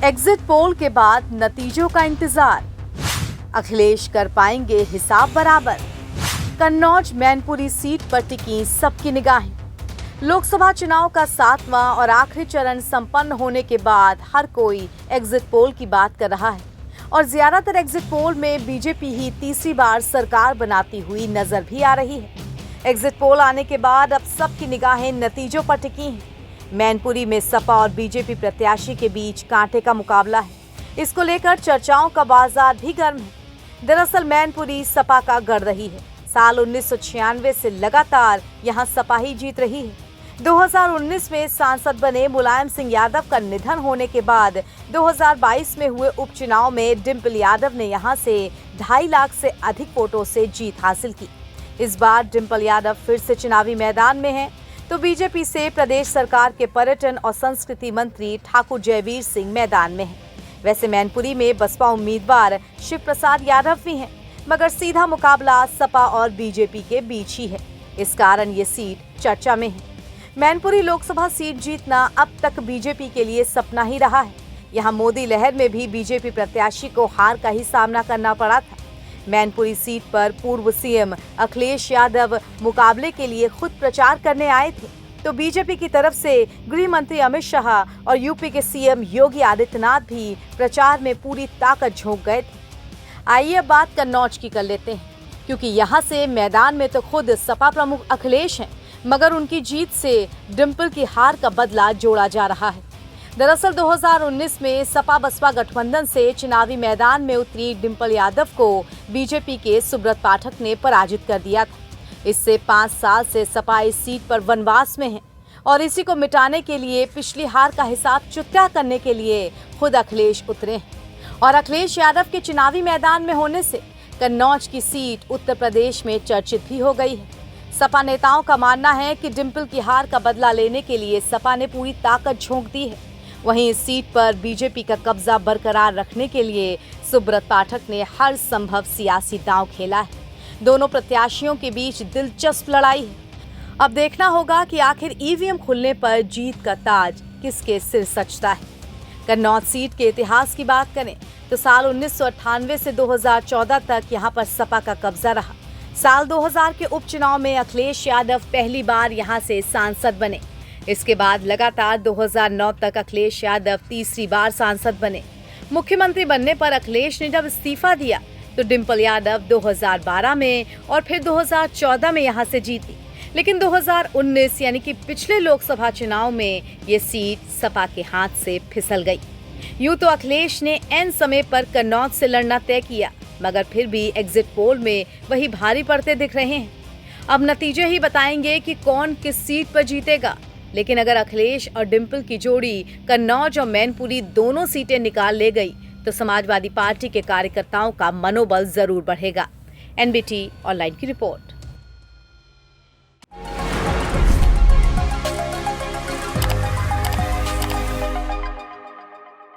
Exit poll के बाद नतीजों का इंतजार, अखिलेश कर पाएंगे हिसाब बराबर। कन्नौज मैनपुरी सीट पर टिकी सबकी निगाहें। लोकसभा चुनाव का 7वां और आखिरी चरण संपन्न होने के बाद हर कोई एग्जिट पोल की बात कर रहा है और ज्यादातर एग्जिट पोल में बीजेपी ही तीसरी बार सरकार बनाती हुई नजर भी आ रही है। एग्जिट पोल आने के बाद अब सबकी निगाहें नतीजों पर टिकी हैं। मैनपुरी में सपा और बीजेपी प्रत्याशी के बीच कांटे का मुकाबला है। इसको लेकर चर्चाओं का बाजार भी गर्म है। दरअसल मैनपुरी सपा का गढ़ रही है। साल 1996 से लगातार यहां सपा ही जीत रही है। 2019 में सांसद बने मुलायम सिंह यादव का निधन होने के बाद 2022 में हुए उपचुनाव में डिंपल यादव ने यहां से 2.5 लाख से अधिक वोटों से जीत हासिल की। इस बार डिंपल यादव फिर से चुनावी मैदान में हैं, तो बीजेपी से प्रदेश सरकार के पर्यटन और संस्कृति मंत्री ठाकुर जयवीर सिंह मैदान में हैं। वैसे मैनपुरी में बसपा उम्मीदवार शिव प्रसाद यादव भी हैं, मगर सीधा मुकाबला सपा और बीजेपी के बीच ही है। इस कारण ये सीट चर्चा में है। मैनपुरी लोकसभा सीट जीतना अब तक बीजेपी के लिए सपना ही रहा है। यहाँ मोदी लहर में भी बीजेपी प्रत्याशी को हार का ही सामना करना पड़ा था। मैनपुरी सीट पर पूर्व सीएम अखिलेश यादव मुकाबले के लिए खुद प्रचार करने आए थे, तो बीजेपी की तरफ से गृह मंत्री अमित शाह और यूपी के सीएम योगी आदित्यनाथ भी प्रचार में पूरी ताकत झोंक गए थे। आइए अब बात कन्नौज की कर लेते हैं, क्योंकि यहाँ से मैदान में तो खुद सपा प्रमुख अखिलेश हैं, मगर उनकी जीत से डिंपल की हार का बदला जोड़ा जा रहा है। दरअसल 2019 में सपा बसपा गठबंधन से चुनावी मैदान में उतरी डिंपल यादव को बीजेपी के सुब्रत पाठक ने पराजित कर दिया था। इससे 5 साल से सपा इस सीट पर वनवास में है और इसी को मिटाने के लिए पिछली हार का हिसाब चुकता करने के लिए खुद अखिलेश उतरे हैं। और अखिलेश यादव के चुनावी मैदान में होने से कन्नौज की सीट उत्तर प्रदेश में चर्चित भी हो गई है। सपा नेताओं का मानना है कि डिंपल की हार का बदला लेने के लिए सपा ने पूरी ताकत झोंक दी है। वहीं इस सीट पर बीजेपी का कब्जा बरकरार रखने के लिए सुब्रत पाठक ने हर संभव सियासी दांव खेला है। दोनों प्रत्याशियों के बीच दिलचस्प लड़ाई है। अब देखना होगा कि आखिर ईवीएम खुलने पर जीत का ताज किसके सिर सजता है। कन्नौज सीट के इतिहास की बात करें तो साल 1998 से 2014 तक यहां पर सपा का कब्जा रहा। साल 2000 के उपचुनाव में अखिलेश यादव पहली बार यहां से सांसद बने। इसके बाद लगातार 2009 तक अखिलेश यादव तीसरी बार सांसद बने। मुख्यमंत्री बनने पर अखिलेश ने जब इस्तीफा दिया तो डिंपल यादव 2012 में और फिर 2014 में यहां से जीती, लेकिन 2019 यानी कि पिछले लोकसभा चुनाव में ये सीट सपा के हाथ से फिसल गई। यूं तो अखिलेश ने एन समय पर कन्नौज से लड़ना तय किया, मगर फिर भी एग्जिट पोल में वही भारी पड़ते दिख रहे हैं। अब नतीजे ही बताएंगे कि कौन किस सीट पर जीतेगा, लेकिन अगर अखिलेश और डिंपल की जोड़ी कन्नौज और मैनपुरी दोनों सीटें निकाल ले गई तो समाजवादी पार्टी के कार्यकर्ताओं का मनोबल जरूर बढ़ेगा। एनबीटी ऑनलाइन की रिपोर्ट।